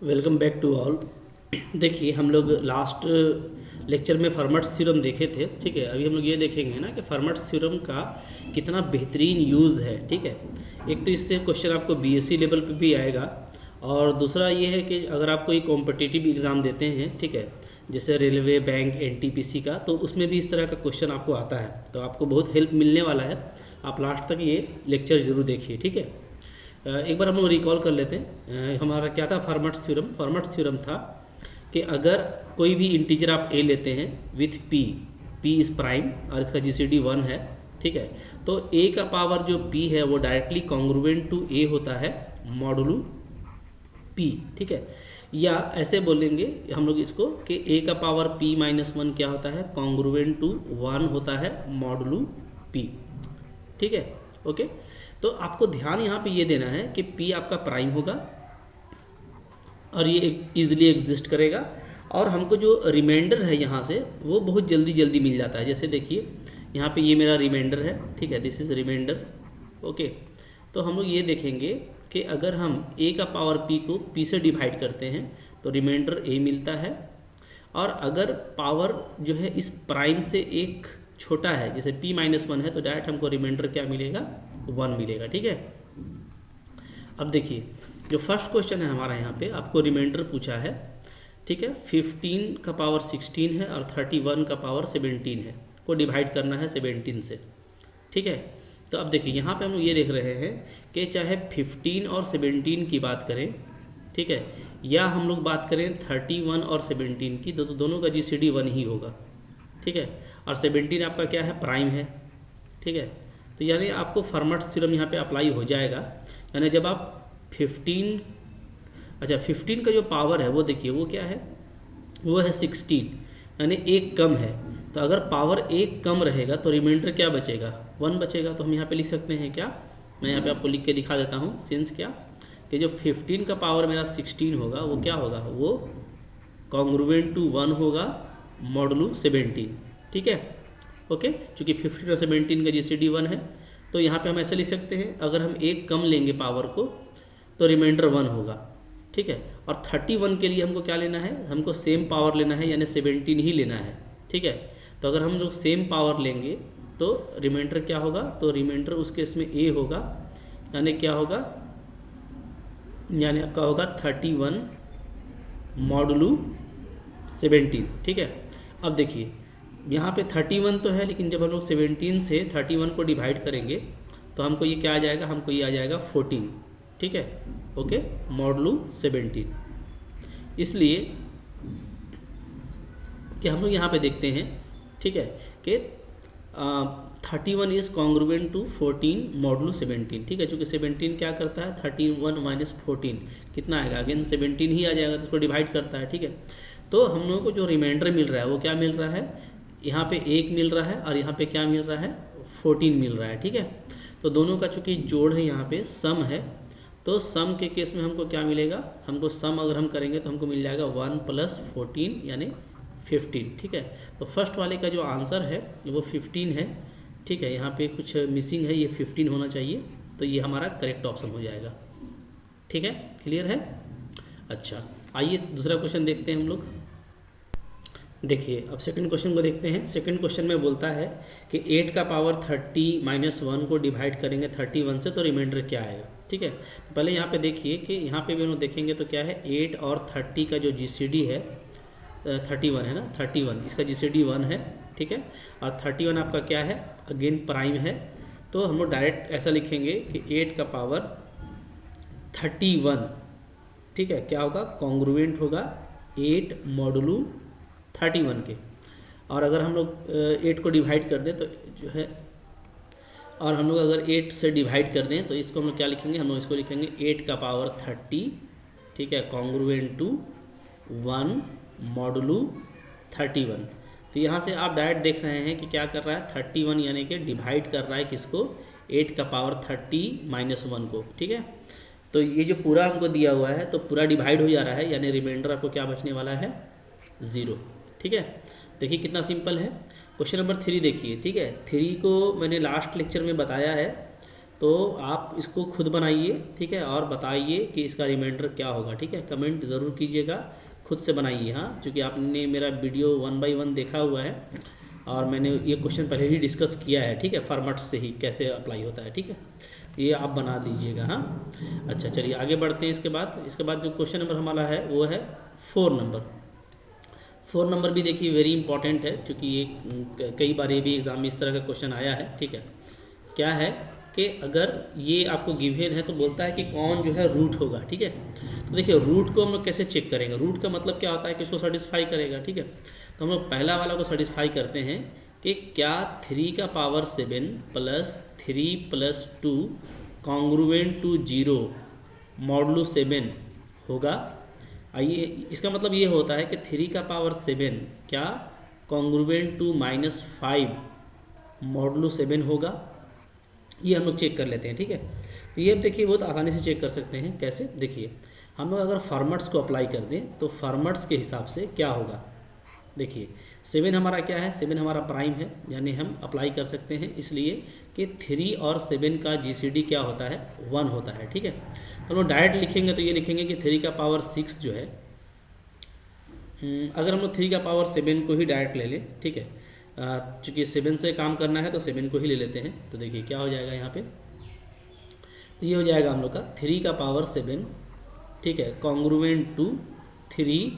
Welcome back to all. देखिए हम लोग लास्ट लेक्चर में फर्मट्स थ्योरम देखे थे, ठीक है। अभी हम लोग ये देखेंगे ना कि फर्मट्स थ्योरम का कितना बेहतरीन यूज़ है, ठीक है। एक तो इससे क्वेश्चन आपको बीएससी लेवल पे भी आएगा, और दूसरा ये है कि अगर आप कोई कॉम्पिटिटिव एग्ज़ाम देते हैं, ठीक है, जैसे रेलवे, बैंक, एनटीपीसी का, तो उसमें भी इस तरह का क्वेश्चन आपको आता है, तो आपको बहुत हेल्प मिलने वाला है। आप लास्ट तक ये लेक्चर ज़रूर देखिए, ठीक है। एक बार हम लोग रिकॉल कर लेते हैं। हमारा क्या था फर्मट्स थ्योरम। फर्मट्स थ्योरम था कि अगर कोई भी इंटीजर आप ए लेते हैं with P, P is prime और इसका जीसीडी 1 है, ठीक है, तो ए का पावर जो पी है वो डायरेक्टली कॉन्ग्रुएंट टू ए होता है मॉडुलू पी, ठीक है। या ऐसे बोलेंगे हम लोग इसको कि ए का पावर पी माइनस 1 क्या होता है, कॉन्ग्रुएंट टू 1 होता है मॉडुलू पी, ठीक है। ओके, तो आपको ध्यान यहाँ पे ये देना है कि P आपका प्राइम होगा और ये इजीली एग्जिस्ट करेगा, और हमको जो रिमाइंडर है यहाँ से वो बहुत जल्दी जल्दी मिल जाता है। जैसे देखिए यहाँ पे ये मेरा रिमाइंडर है, ठीक है, दिस इज़ रिमाइंडर। ओके, तो हम लोग ये देखेंगे कि अगर हम A का पावर P को P से डिवाइड करते हैं तो रिमाइंडर A मिलता है, और अगर पावर जो है इस प्राइम से एक छोटा है, जैसे P माइनस 1 है, तो डायरेक्ट हमको रिमाइंडर क्या मिलेगा, 1 मिलेगा, ठीक है। अब देखिए जो फर्स्ट क्वेश्चन है हमारा, यहाँ पे आपको रिमाइंडर पूछा है, ठीक है। 15 का पावर 16 है और 31 का पावर 17 है, को डिवाइड करना है 17 से, ठीक है। तो अब देखिए यहाँ पे हम लोग ये देख रहे हैं कि चाहे 15 और 17 की बात करें, ठीक है, या हम लोग बात करें 31 और 17 की, तो दोनों का जीसीडी 1 ही होगा, ठीक है। और 17 आपका क्या है, प्राइम है, ठीक है। तो यानी आपको फर्मट्स थ्योरम यहाँ पे अप्लाई हो जाएगा। यानी जब आप 15 का जो पावर है वो देखिए वो क्या है, वो है 16, यानी एक कम है। तो अगर पावर एक कम रहेगा तो रिमाइंडर क्या बचेगा, 1 बचेगा। तो हम यहाँ पे लिख सकते हैं क्या, मैं यहाँ पे आपको लिख के दिखा देता हूँ, सिंस क्या कि जो 15 का पावर मेरा 16 होगा वो क्या होगा, वो कॉन्ग्रुएंट टू 1 होगा मॉडुलू 17, ठीक है। ओके, चूँकि 15 और 17 का जीसीडी 1 है, तो यहाँ पे हम ऐसे लिख सकते हैं, अगर हम एक कम लेंगे पावर को तो रिमाइंडर 1 होगा, ठीक है। और 31 के लिए हमको क्या लेना है, हमको सेम पावर लेना है, यानी 17 ही लेना है, ठीक है। तो अगर हम लोग सेम पावर लेंगे तो रिमाइंडर क्या होगा, तो रिमाइंडर उस केस में ए होगा, यानी क्या होगा, यानी आपका होगा 31 मॉडुलू 17, ठीक है। अब देखिए यहाँ पे 31 तो है, लेकिन जब हम लोग 17 से 31 को डिवाइड करेंगे तो हमको ये क्या आ जाएगा, हमको ये आ जाएगा 14, ठीक है। ओके, मॉडुलू 17। इसलिए कि हम लोग यहाँ पे देखते हैं, ठीक है, कि 31 इज़ कॉन्ग्रुएंट टू 14 मॉडुलू 17, ठीक है। चूँकि 17 क्या करता है, 31 माइनस 14 कितना आएगा, अगेन 17 ही आ जाएगा, तो उसको डिवाइड करता है, ठीक है। तो हम लोगों को जो रिमाइंडर मिल रहा है वो क्या मिल रहा है, यहाँ पे 1 मिल रहा है और यहाँ पे क्या मिल रहा है, 14 मिल रहा है, ठीक है। तो दोनों का चूँकि जोड़ है, यहाँ पे सम है, तो सम के केस में हमको क्या मिलेगा, हमको सम अगर हम करेंगे तो हमको मिल जाएगा 1 + 14 यानी 15, ठीक है। तो फर्स्ट वाले का जो आंसर है वो 15 है, ठीक है। यहाँ पे कुछ मिसिंग है, ये 15 होना चाहिए, तो ये हमारा करेक्ट ऑप्शन हो जाएगा, ठीक है। क्लियर है। अच्छा, आइए दूसरा क्वेश्चन देखते हैं हम लोग। देखिए अब सेकंड क्वेश्चन को देखते हैं। सेकंड क्वेश्चन में बोलता है कि 8 का पावर 30 माइनस 1 को डिवाइड करेंगे 31 से, तो रिमाइंडर क्या आएगा, ठीक है। तो पहले यहाँ पे देखिए कि यहाँ पे भी हम लोग देखेंगे तो क्या है, 8 और 30 का जो जीसीडी है 31 है ना, 31 इसका जीसीडी 1 है, ठीक है। और 31 आपका क्या है, अगेन प्राइम है, तो हम लोग डायरेक्ट ऐसा लिखेंगे कि 8 का पावर 31, ठीक है, क्या होगा, कॉन्ग्रुएंट होगा 8 मॉडुलू 31 के। और अगर हम लोग 8 को डिवाइड कर दें तो जो है, और हम लोग अगर 8 से डिवाइड कर दें तो इसको हम लोग क्या लिखेंगे, हम लोग इसको लिखेंगे 8 का पावर 30, ठीक है, कॉन्ग्रुएंट टू 1 मॉडुलू 31। तो यहाँ से आप डायरेक्ट देख रहे हैं कि क्या कर रहा है, 31 यानी कि डिवाइड कर रहा है किसको, 8 का पावर 30 माइनस 1 को, ठीक है। तो ये जो पूरा हमको दिया हुआ है तो पूरा डिवाइड हो जा रहा है, यानी रिमाइंडर आपको क्या बचने वाला है, 0, ठीक है। देखिए कितना सिंपल है। क्वेश्चन नंबर 3 देखिए, ठीक है। 3 को मैंने लास्ट लेक्चर में बताया है तो आप इसको खुद बनाइए, ठीक है, और बताइए कि इसका रिमाइंडर क्या होगा, ठीक है। कमेंट ज़रूर कीजिएगा, खुद से बनाइए, हाँ, क्योंकि आपने मेरा वीडियो 1 बाय 1 देखा हुआ है और मैंने ये क्वेश्चन पहले ही डिस्कस किया है, ठीक है, फॉर्मेट से ही कैसे अप्लाई होता है, ठीक है। ये आप बना लीजिएगा, हाँ। अच्छा चलिए आगे बढ़ते हैं। इसके बाद जो क्वेश्चन नंबर हमारा है वो है 4 नंबर। 4 नंबर भी देखिए वेरी इंपॉर्टेंट है, क्योंकि ये कई बार ये भी एग्जाम में इस तरह का क्वेश्चन आया है, ठीक है। क्या है कि अगर ये आपको गिवन है तो बोलता है कि कौन जो है रूट होगा, ठीक है। तो देखिए रूट को हम लोग कैसे चेक करेंगे, रूट का मतलब क्या होता है कि इसको सेटिस्फाई करेगा, ठीक है। तो हम लोग पहला वाला को सेटिस्फाई करते हैं कि क्या 3 का power 7 plus 3 plus 2 congruent to 0 modulo 7 होगा। आइए, इसका मतलब ये होता है कि 3 का पावर 7 क्या कॉन्ग्रुएंट टू -5 मॉडुलो 7 होगा। ये हम लोग चेक कर लेते हैं, ठीक है। तो ये देखिए बहुत आसानी से चेक कर सकते हैं। कैसे, देखिए हम लोग अगर फॉर्मेट्स को अप्लाई कर दें तो फॉर्मेट्स के हिसाब से क्या होगा। देखिए 7 हमारा क्या है, 7 हमारा प्राइम है, यानी हम अप्लाई कर सकते हैं, इसलिए कि 3 और 7 का जीसीडी क्या होता है, 1 होता है, ठीक है। तो हम लोग डायरेक्ट लिखेंगे तो ये लिखेंगे कि 3 का पावर 6 जो है, अगर हम लोग 3 का पावर 7 को ही डायरेक्ट ले लें, ठीक है, चूँकि 7 से काम करना है तो 7 को ही ले लेते हैं। तो देखिए क्या हो जाएगा यहाँ पे, तो ये हो जाएगा हम लोग का 3 का पावर 7, ठीक है, कॉन्ग्रुएंट टू 3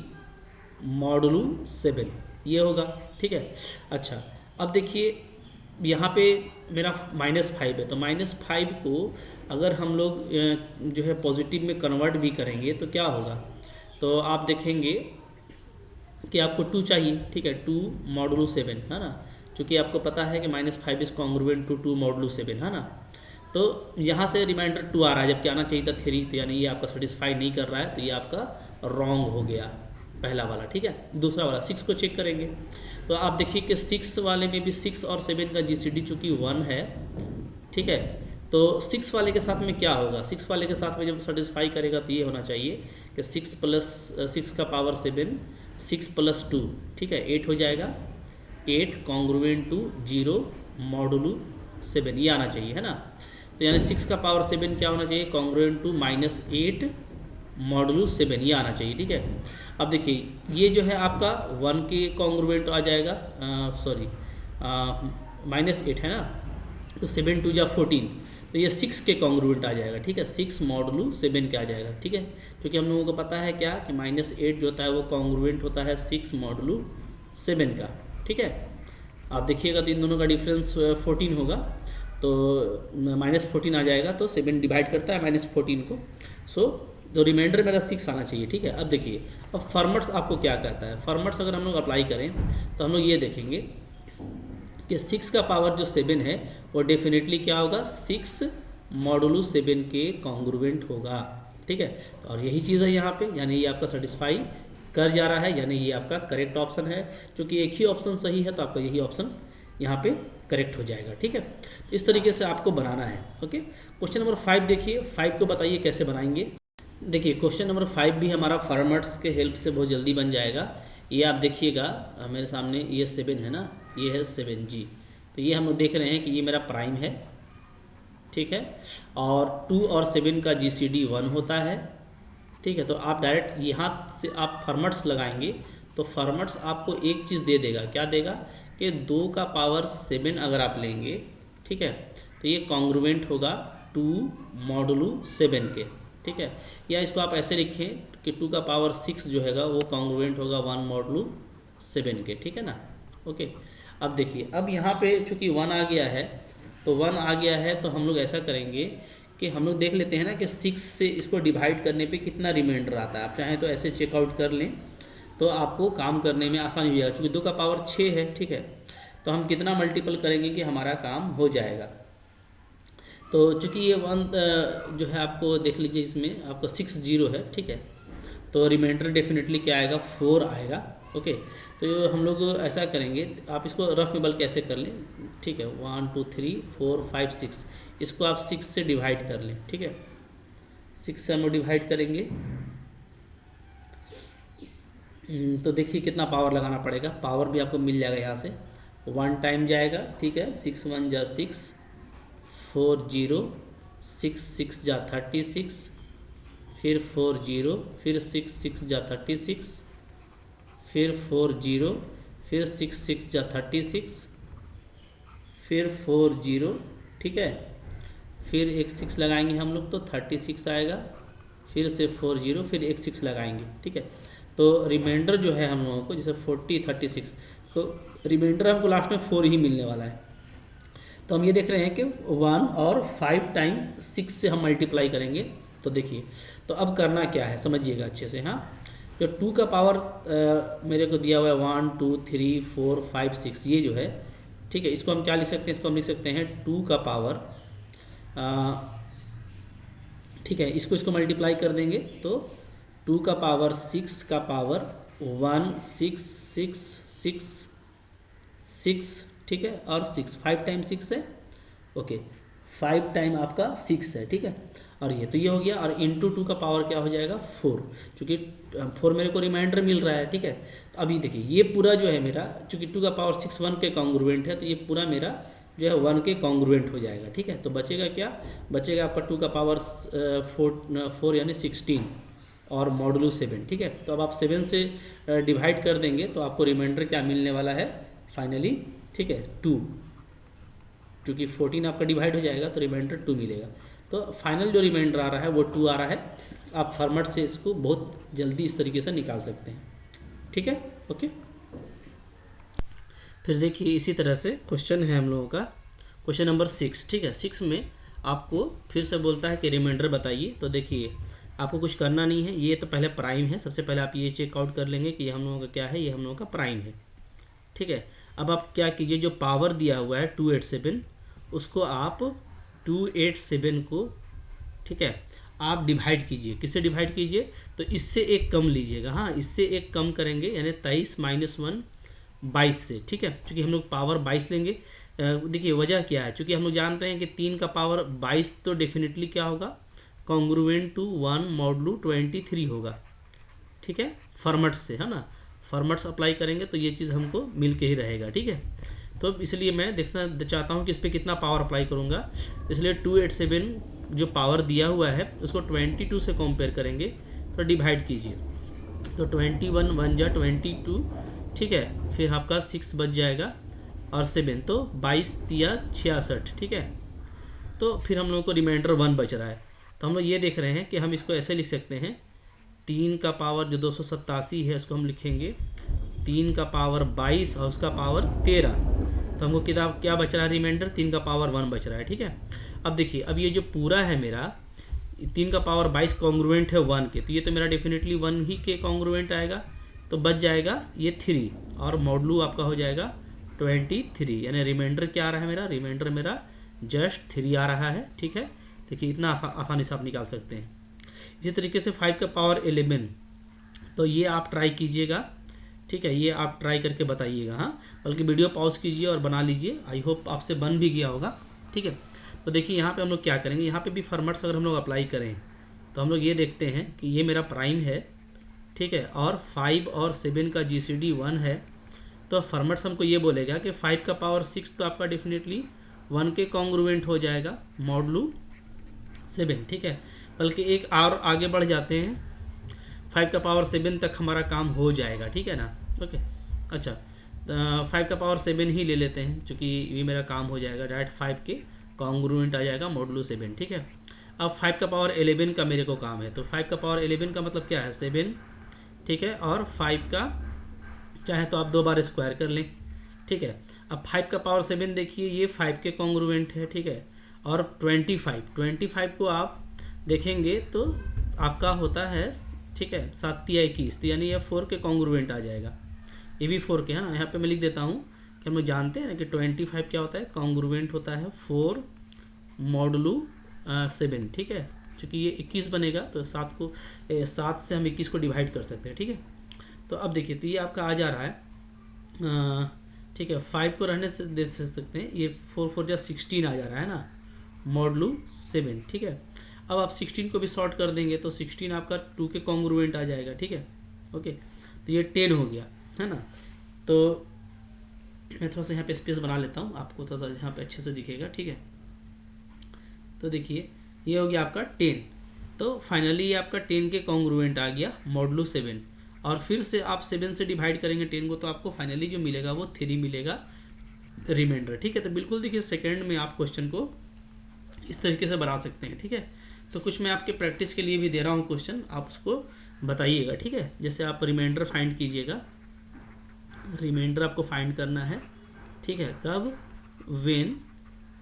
मॉडुलो 7, ये होगा, ठीक है। अच्छा अब देखिए यहाँ पे मेरा -5 है, तो -5 को अगर हम लोग जो है पॉजिटिव में कन्वर्ट भी करेंगे तो क्या होगा, तो आप देखेंगे कि आपको 2 चाहिए, ठीक है, 2 मॉडुलो 7 है ना, क्योंकि आपको पता है कि -5 इज कॉन्ग्रुएंट टू 2 मॉडुलो 7 है ना। तो यहाँ से रिमाइंडर 2 आ रहा है, जबकि आना चाहिए था 3, तो यानी ये आपका सेटिस्फाई नहीं कर रहा है, तो ये आपका रॉन्ग हो गया पहला वाला, ठीक है। दूसरा वाला 6 को चेक करेंगे तो आप देखिए कि 6 वाले में भी 6 और 7 का जीसीडी चूँकि 1 है, ठीक है। तो 6 वाले के साथ में क्या होगा, 6 वाले के साथ में जब सेटिस्फाई करेगा तो ये होना चाहिए कि 6 प्लस 6 का पावर 7 6 प्लस 2, ठीक है, 8 हो जाएगा, 8 कॉन्ग्रुएंट टू 0 मॉडुलो 7, ये आना चाहिए, है ना। तो यानी 6 का पावर 7 क्या होना चाहिए, कॉन्ग्रुएंट टू -8 मॉडुलो 7, ये आना चाहिए, ठीक है। अब देखिए ये जो है आपका 1 के कॉन्ग्रुएंट आ जाएगा, सॉरी -8 है ना, तो 7 2 जा 14, तो ये 6 के कॉन्ग्रुएंट आ जाएगा, ठीक है, 6 मॉडुलो 7 के आ जाएगा, ठीक है। क्योंकि हम लोगों को पता है क्या कि -8 जो होता है वो कॉन्ग्रुएंट होता है 6 मॉडुलो 7 का, ठीक है। आप देखिएगा तो इन दोनों का डिफरेंस 14 होगा, तो -14 आ जाएगा, तो 7 डिवाइड करता है -14 को, सो तो रिमाइंडर मेरा 6 आना चाहिए, ठीक है। अब देखिए अब फॉर्मेट्स आपको क्या कहता है, फॉर्मेट्स अगर हम लोग अप्लाई करें तो हम लोग ये देखेंगे कि 6 का पावर जो 7 है वो डेफिनेटली क्या होगा, 6 मॉडुलो 7 के कॉन्ग्रुएंट होगा, ठीक है। और यही चीज़ है यहाँ पे, यानी ये आपका सेटिस्फाई कर जा रहा है, यानी ये आपका करेक्ट ऑप्शन है। क्योंकि एक ही ऑप्शन सही है तो आपका यही ऑप्शन यहाँ पे करेक्ट हो जाएगा, ठीक है। तो इस तरीके से आपको बनाना है, ओके। क्वेश्चन नंबर 5 देखिए, 5 को बताइए कैसे बनाएंगे। देखिए क्वेश्चन नंबर 5 भी हमारा फॉर्मेट्स के हेल्प से बहुत जल्दी बन जाएगा। ये आप देखिएगा मेरे सामने, ये 7 है ना, ये है 7G, तो ये हम लोग देख रहे हैं कि ये मेरा प्राइम है, ठीक है, और 2 और 7 का जीसीडी 1 होता है, ठीक है। तो आप डायरेक्ट यहाँ से आप फॉर्मेट्स लगाएंगे तो फॉर्मेट्स आपको एक चीज़ दे देगा, क्या देगा कि 2 का पावर 7 अगर आप लेंगे, ठीक है, तो ये कॉन्ग्रुएंट होगा 2 मॉडुलो 7 के, ठीक है। या इसको आप ऐसे लिखें कि 2 का पावर 6 जो हैगा वो कॉन्ग्रुएंट होगा 1 मॉडुलो 7 के, ठीक है ना, ओके। अब देखिए अब यहाँ पे चूँकि 1 आ गया है, तो 1 आ गया है तो हम लोग ऐसा करेंगे कि हम लोग देख लेते हैं ना कि 6 से इसको डिवाइड करने पे कितना रिमाइंडर आता है। आप चाहें तो ऐसे चेकआउट कर लें तो आपको काम करने में आसानी हो जाएगा, क्योंकि 2 का पावर 6 है, ठीक है। तो हम कितना मल्टीपल करेंगे कि हमारा काम हो जाएगा। तो चूँकि ये 1 जो है आपको देख लीजिए, इसमें आपका 6 0 है, ठीक है, तो रिमाइंडर डेफिनेटली क्या आएगा, 4 आएगा, ओके। तो हम लोग ऐसा करेंगे, आप इसको रफ में बल्कि ऐसे कर लें, ठीक है, 1 2 3 4 5 6, इसको आप 6 से डिवाइड कर लें, ठीक है, 6 से हम लोग डिवाइड करेंगे तो देखिए कितना पावर लगाना पड़ेगा। पावर भी आपको मिल जाएगा यहाँ से, 1 टाइम जाएगा, ठीक है, 6 1 जा 6 4 0 6 6 जा 36, फिर 4 0, फिर 6 6 जा 36, फिर 4 0, फिर 6 6 जा 36, फिर 4 0, ठीक है, फिर एक 6 लगाएंगे हम लोग तो 36 आएगा, फिर से 4 0, फिर एक 6 लगाएंगे, ठीक है। तो रिमाइंडर जो है हम लोगों को जैसे 40 36, तो रिमाइंडर हमको लास्ट में 4 ही मिलने वाला है। तो हम ये देख रहे हैं कि 1 और 5 टाइम 6 से हम मल्टीप्लाई करेंगे। तो देखिए, तो अब करना क्या है समझिएगा अच्छे से। हाँ, जो 2 का पावर मेरे को दिया हुआ है 1 2 3 4 5 6, ये जो है, ठीक है, इसको हम क्या लिख सकते हैं, इसको हम लिख सकते हैं 2 का पावर, ठीक है, इसको मल्टीप्लाई कर देंगे तो 2 का पावर 6 का पावर 1 6 6 6 6, ठीक है, और 6 5 टाइम 6 है, ओके, 5 टाइम आपका 6 है, ठीक है। और ये तो ये हो गया, और इंटू 2 का पावर क्या हो जाएगा 4, चूँकि 4 मेरे को रिमाइंडर मिल रहा है, ठीक है। तो अभी देखिए ये पूरा जो है मेरा, चूँकि 2 का पावर 6 1 के कॉन्ग्रुएंट है, तो ये पूरा मेरा जो है 1 के कॉन्ग्रुएंट हो जाएगा, ठीक है। तो बचेगा क्या, बचेगा आपका 2 का पावर 4 यानी 16 और मॉडुलो 7, ठीक है। तो अब आप 7 से डिवाइड कर देंगे तो आपको रिमाइंडर क्या मिलने वाला है फाइनली, ठीक है, 2, क्योंकि 14 आपका डिवाइड हो जाएगा तो रिमाइंडर 2 मिलेगा। तो फाइनल जो रिमाइंडर आ रहा है वो 2 आ रहा है। आप फॉर्मेट से इसको बहुत जल्दी इस तरीके से निकाल सकते हैं, ठीक है, ओके। फिर देखिए इसी तरह से क्वेश्चन है हम लोगों का, क्वेश्चन नंबर 6, ठीक है। 6 में आपको फिर से बोलता है कि रिमाइंडर बताइए। तो देखिए आपको कुछ करना नहीं है, ये तो पहले प्राइम है, सबसे पहले आप ये चेकआउट कर लेंगे कि ये हम लोगों का क्या है, ये हम लोगों का प्राइम है, ठीक है। अब आप क्या कीजिए, जो पावर दिया हुआ है 287, उसको आप 287 को, ठीक है, आप डिवाइड कीजिए। किससे डिवाइड कीजिए, तो इससे एक कम लीजिएगा। हाँ, इससे एक कम करेंगे, यानी 23 - 1 22 से, ठीक है, क्योंकि हम लोग पावर 22 लेंगे। देखिए वजह क्या है, क्योंकि हम लोग जान रहे हैं कि 3 का पावर 22 तो डेफिनेटली क्या होगा, कॉन्ग्रुएंट टू 1 मॉडुलो 23 होगा, ठीक है, फॉर्मेट से, है ना। फॉर्मेट्स अप्लाई करेंगे तो ये चीज़ हमको मिल के ही रहेगा, ठीक है। तो इसलिए मैं देखना चाहता हूँ कि इस पर कितना पावर अप्लाई करूँगा, इसलिए 287 जो पावर दिया हुआ है उसको 22 से कंपेयर करेंगे, तो डिवाइड कीजिए, तो 21 1 जा 22, ठीक है, फिर आपका 6 बच जाएगा और 7, तो 22 तिया 66, ठीक है। तो फिर हम लोगों को रिमाइंडर 1 बच रहा है। तो हम लोग ये देख रहे हैं कि हम इसको ऐसे लिख सकते हैं, 3 का पावर जो 287 है उसको हम लिखेंगे 3 का पावर 22 और उसका पावर 13, तो हमको किताब क्या बच रहा है, रिमाइंडर 3 का पावर 1 बच रहा है, ठीक है। अब देखिए, अब ये जो पूरा है मेरा 3 का पावर 22 कॉन्ग्रुएंट है 1 के, तो ये तो मेरा डेफिनेटली 1 ही के कॉन्ग्रुएंट आएगा, तो बच जाएगा ये 3 और मॉडुलो आपका हो जाएगा 23, यानी रिमाइंडर क्या आ रहा है मेरा, रिमाइंडर मेरा जस्ट 3 आ रहा है, ठीक है। देखिए इतना आसानी से आप निकाल सकते हैं। इसी तरीके से 5 का पावर 11, तो ये आप ट्राई कीजिएगा, ठीक है, ये आप ट्राई करके बताइएगा। हाँ, बल्कि वीडियो पॉज कीजिए और बना लीजिए, आई होप आपसे बन भी गया होगा, ठीक है। तो देखिए यहाँ पे हम लोग क्या करेंगे, यहाँ पे भी फॉर्मेट्स अगर हम लोग अप्लाई करें तो हम लोग ये देखते हैं कि ये मेरा प्राइम है, ठीक है, और 5 और 7 का GCD 1 है, तो फॉर्मेट्स हमको ये बोलेगा कि 5 का पावर 6 तो आपका डेफिनेटली 1 के कॉन्ग्रुएंट हो जाएगा मॉडुलो 7, ठीक है। बल्कि एक और आगे बढ़ जाते हैं, 5 का पावर 7 तक हमारा काम हो जाएगा, ठीक है ना, ओके। अच्छा, 5 का पावर 7 ही ले लेते हैं, क्योंकि ये मेरा काम हो जाएगा, डायरेक्ट 5 के कॉन्ग्रुएंट आ जाएगा मॉडुलो 7, ठीक है। अब 5 का पावर 11 का मेरे को काम है, तो 5 का पावर 11 का मतलब क्या है 7, ठीक है, और 5 का चाहे तो आप 2 बार स्क्वायर कर लें, ठीक है। अब 5 का पावर 7 देखिए ये 5 के कॉन्ग्रुएंट है, ठीक है, और 25 को आप देखेंगे तो आपका होता है, ठीक है, 7 तिया 21, तो यानी ये 4 के कॉन्ग्रुएंट आ जाएगा, ये भी 4 के है ना। यहाँ पे मैं लिख देता हूँ कि हम लोग जानते हैं कि 25 क्या होता है, कॉन्ग्रुएंट होता है 4 मॉडुलो 7, ठीक है, क्योंकि ये 21 बनेगा तो 7 से हम 21 को डिवाइड कर सकते हैं, ठीक है। तो अब देखिए, तो ये आपका आ जा रहा है, ठीक है, 5 को रहने से दे सकते हैं, ये 4 4 जा 16 आ जा रहा है ना, मॉडुलो 7, ठीक है। अब आप 16 को भी सॉर्ट कर देंगे तो 16 आपका 2 के कॉन्ग्रुएंट आ जाएगा, ठीक है, ओके। तो ये 10 हो गया, है ना। तो मैं थोड़ा सा यहाँ पे स्पेस बना लेता हूँ, आपको थोड़ा सा यहाँ पे अच्छे से दिखेगा, ठीक है। तो देखिए ये हो गया आपका 10। तो फाइनली ये आपका 10 के कॉन्ग्रुएंट आ गया मॉडुलो 7। और फिर से आप 7 से डिवाइड करेंगे 10 को, तो आपको फाइनली जो मिलेगा वो 3 मिलेगा रिमाइंडर। ठीक है, तो बिल्कुल देखिए सेकंड में आप क्वेश्चन को इस तरीके से बना सकते हैं। ठीक है, तो कुछ मैं आपके प्रैक्टिस के लिए भी दे रहा हूँ क्वेश्चन, आप उसको बताइएगा। ठीक है, जैसे आप रिमाइंडर फाइंड कीजिएगा, रिमाइंडर आपको फाइंड करना है। ठीक है, कब, व्हेन,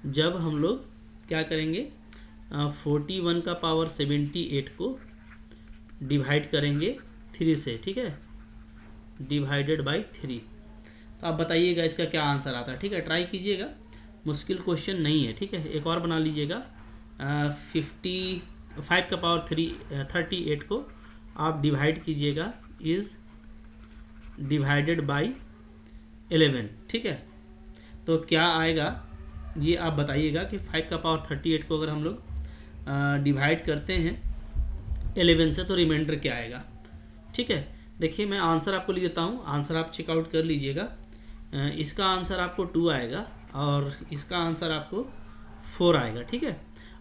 जब हम लोग क्या करेंगे 41 का पावर 78 को डिवाइड करेंगे 3 से। ठीक है, डिवाइडेड बाई 3। तो आप बताइएगा इसका क्या आंसर आता है। ठीक है, ट्राई कीजिएगा, मुश्किल क्वेश्चन नहीं है। ठीक है, एक और बना लीजिएगा 55 का पावर 38 को आप डिवाइड कीजिएगा इज़ डिवाइडेड बाई 11। ठीक है, तो क्या आएगा ये आप बताइएगा कि 5 का पावर 38 को अगर हम लोग डिवाइड करते हैं 11 से तो रिमाइंडर क्या आएगा। ठीक है, देखिए मैं आंसर आपको लिख देता हूँ, आंसर आप चेकआउट कर लीजिएगा। इसका आंसर आपको 2 आएगा और इसका आंसर आपको 4 आएगा। ठीक है,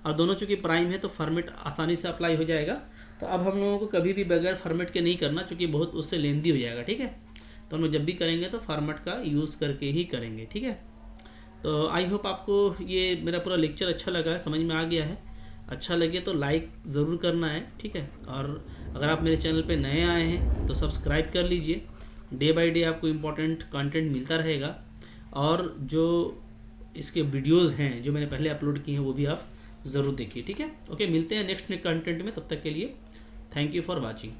और दोनों चूँकि प्राइम है तो फॉर्मेट आसानी से अप्लाई हो जाएगा। तो अब हम लोगों को कभी भी बगैर फॉर्मेट के नहीं करना, क्योंकि बहुत उससे लेंदी हो जाएगा। ठीक है, तो हम लोग जब भी करेंगे तो फॉर्मेट का यूज़ करके ही करेंगे। ठीक है, तो आई होप आपको ये मेरा पूरा लेक्चर अच्छा लगा है, समझ में आ गया है। अच्छा लगे तो लाइक ज़रूर करना है। ठीक है, और अगर आप मेरे चैनल पे नए आए हैं तो सब्सक्राइब कर लीजिए। डे बाय डे आपको इम्पोर्टेंट कंटेंट मिलता रहेगा, और जो इसके वीडियोस हैं जो मैंने पहले अपलोड किए हैं वो भी आप ज़रूर देखिए। ठीक है, ओके, मिलते हैं नेक्स्ट कंटेंट में, तब तक के लिए थैंक यू फॉर वॉचिंग।